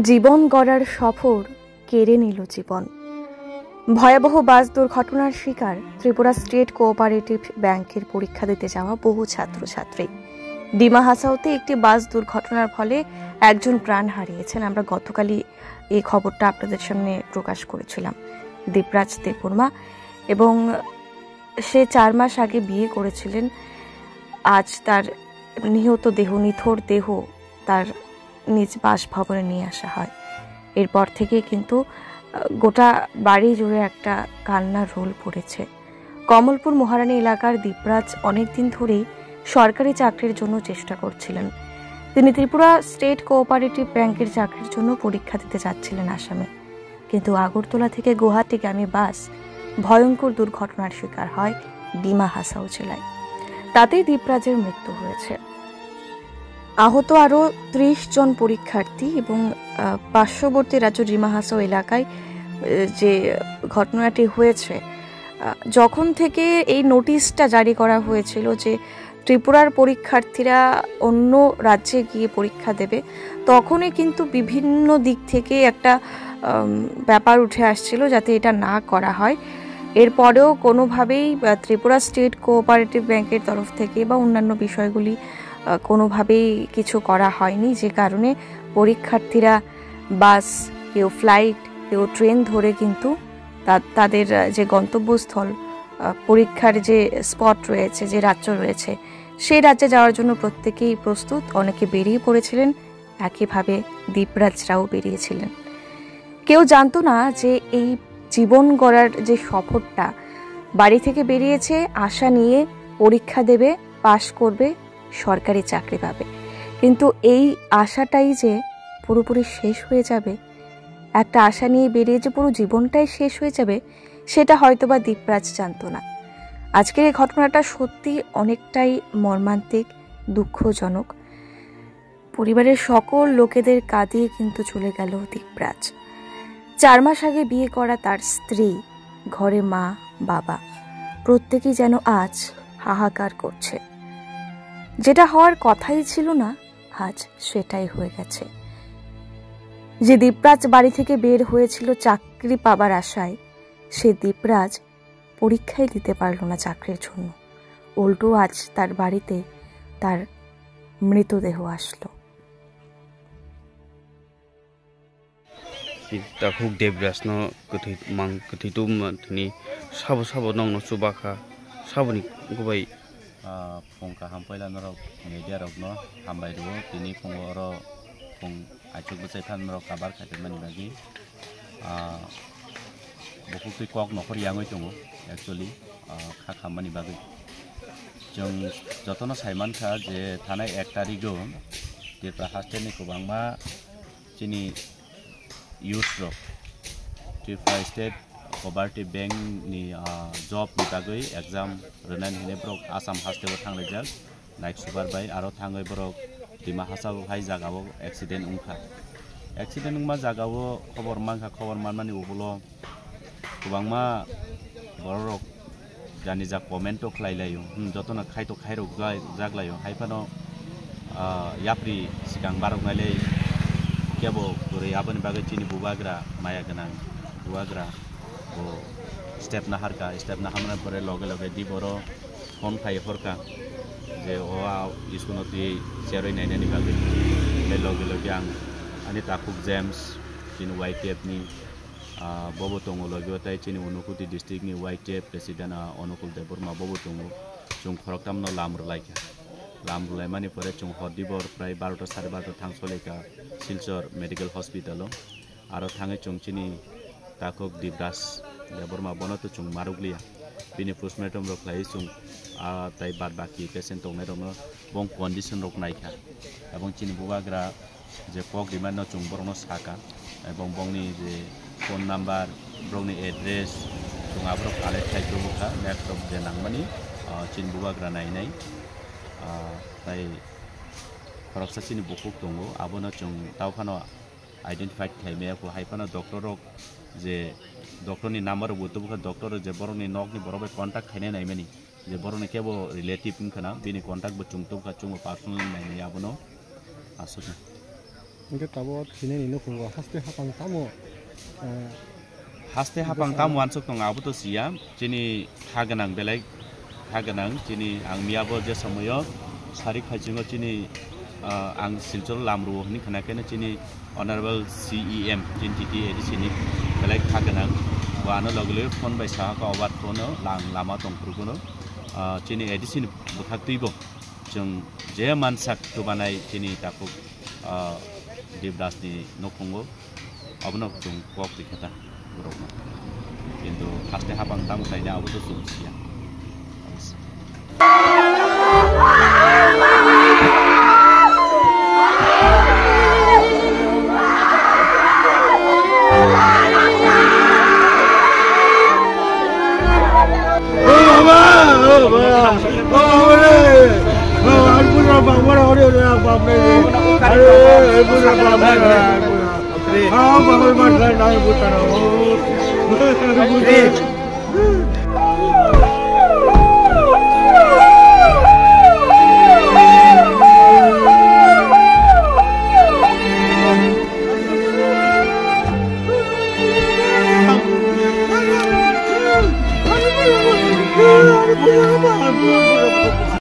জীবন গড়ার সফর কেড়ে নিল জীবন। ভয়াবহ বাস দুর্ঘটনার শিকার ত্রিপুরা স্টেট কোঅপারেটিভ ব্যাংকের পরীক্ষা দিতে যাওয়া বহু ছাত্রছাত্রী। ডিমা হাসাওতে একটি বাস দুর্ঘটনার ফলে একজন প্রাণ হারিয়েছেন। আমরা গতকালই এই খবরটা আপনাদের সামনে প্রকাশ করেছিলাম। দীপরাজ দেববর্মা, এবং সে 4 মাস আগে বিয়ে করেছিলেন। আজ তার নিথর দেহ তার নিজ বাসভবনে নিয়ে আসা হয়। এরপর থেকে কিন্তু গোটা বাড়ি জুড়ে একটা কান্নার রোল পড়েছে। কমলপুর মহারানী এলাকার দীপরাজ অনেকদিন ধরেই সরকারি চাকরির জন্য চেষ্টা করছিলেন। তিনি ত্রিপুরা স্টেট কোঅপারেটিভ ব্যাংকের চাকরির জন্য পরীক্ষা দিতে যাচ্ছিলেন আসামে, কিন্তু আগরতলা থেকে গুয়াহাটিগামী বাস ভয়ঙ্কর দুর্ঘটনার শিকার হয় ডিমা হাসাও জেলায়। তাতেই দীপরাজের মৃত্যু হয়েছে। আহত আরও 30 জন পরীক্ষার্থী এবং পার্শ্ববর্তী রাজ্য ডিমা হাসাও এলাকায় যে ঘটনাটি হয়েছে, যখন থেকে এই নোটিশটা জারি করা হয়েছিল যে ত্রিপুরার পরীক্ষার্থীরা অন্য রাজ্যে গিয়ে পরীক্ষা দেবে, তখনই কিন্তু বিভিন্ন দিক থেকে একটা ব্যাপার উঠে আসছিল যাতে এটা না করা হয়। এরপরেও কোনোভাবেই ত্রিপুরা স্টেট কোঅপারেটিভ ব্যাংকের তরফ থেকে বা অন্যান্য বিষয়গুলি কোনোভাবেই কিছু করা হয়নি, যে কারণে পরীক্ষার্থীরা বাস, কেউ ফ্লাইট, কেউ ট্রেন ধরে কিন্তু তাদের যে গন্তব্যস্থল, পরীক্ষার যে স্পট রয়েছে, যে রাজ্য রয়েছে, সেই রাজ্যে যাওয়ার জন্য প্রত্যেকেই প্রস্তুত। অনেকে বেরিয়ে পড়েছিলেন, একইভাবে দীপরাজরাও বেরিয়েছিলেন। কেউ জানতো না যে এই জীবন গড়ার যে সফরটা, বাড়ি থেকে বেরিয়েছে আশা নিয়ে পরীক্ষা দেবে, পাশ করবে, সরকারি চাকরি পাবে, কিন্তু এই আশাটাই যে পুরোপুরি শেষ হয়ে যাবে, একটা আশা নিয়ে বেরিয়ে যে পুরো জীবনটাই শেষ হয়ে যাবে, সেটা হয়তোবা দীপরাজ জানতো না। আজকের এই ঘটনাটা সত্যি অনেকটাই মর্মান্তিক, দুঃখজনক। পরিবারের সকল লোকেদের কাঁদিয়ে কিন্তু চলে গেল দীপরাজ। 4 মাস আগে বিয়ে করা তার স্ত্রী, ঘরে মা, বাবা, প্রত্যেকেই যেন আজ হাহাকার করছে। যেটা হওয়ার কথাই ছিল না, আজ সেটাই হয়ে গেছে। যে দীপরাজ বাড়ি থেকে বের হয়েছিল চাকরি পাবার আশায়, সে দীপরাজ পরীক্ষাই দিতে পারল না চাকরির জন্য। উল্টো আজ তার বাড়িতে তার মৃতদেহ আসলো। Huk Debras no ketitum ni sabo nong no subaka sabo ni gubai pongka hampai lan ro media rok no hambai ro tini pongo ro pong achuk besai phan ro kabar khatir mani bagi bokuk tui kok no khor yangoi tongo actually kha khamani bagi jong jotono saiman kha je thanai 1 tarik go Tirpra hostel ni kubangma chini youth rok Tirpra state cooperative bank ni job ni bagui exam renan hine brok Assam hostel thanglai jak night super bai aro thangai brok Dima Hasao hai jagao accident ungkha accident ungma jagao khobor manmani ubulo kubangma borok jani jak comment to khlailayo jotona khaito khairok jaglayo haifano yapri sikang barok nalei kebo dore abani bagai chini bubagra maya ganang bubagra o step na harka step na hamna pore loge di boro phone khai horka je o isuno ti cheroi nai nai bagai le loge ang ani takuk james chini YTF ni bobo tongo loge tai chini Unukuti district ni YTF president Onukul Deborma bobo tongo chung khoroktam no lamru laika lamrulai mani pore chung hodibor prai 12 12:30 thangsoleka Silchar medical hospital aro thangai chung chini takok Dibras Deborma bonoto chung maruglia bini postmortem rok lai chung tai bad baki patient tongnai rok bong condition rok naikha ebong chini bubagra je pok diman no chung borno saka ebong bongni je phone number brongni address chung abrok ale thai buka laptop je nangmani chin bubagra nai tai koroksa chini bukuk tongo abono chung tawphano identified khaime ko haifano doctor rok je doctor ni number butubuka doctor je boroni nok ni borobai contact khaine naimani je borone kebo relative kana bini contact bo chungtung ka chung personal nai abono asuk Ingke tabo sini nino kungo haste hapang tam wansuk tong abu to siam chini haganang belai haganang chini ang miabo je samoyo sari khajingo chini ang silchol lamru ni khana kene chini honorable CEM chintiti edisini belai haganang wano logle phone bai sa ka awat phono lang lama tong prugono chini edisin buthak tuibo jong je mansak to banai chini tapuk Devdas ni nokongo abno jong pok dikata burokna কিন্তু হাতে হাবাং তাম খাইনা আবু তো সুলসিয়া Apa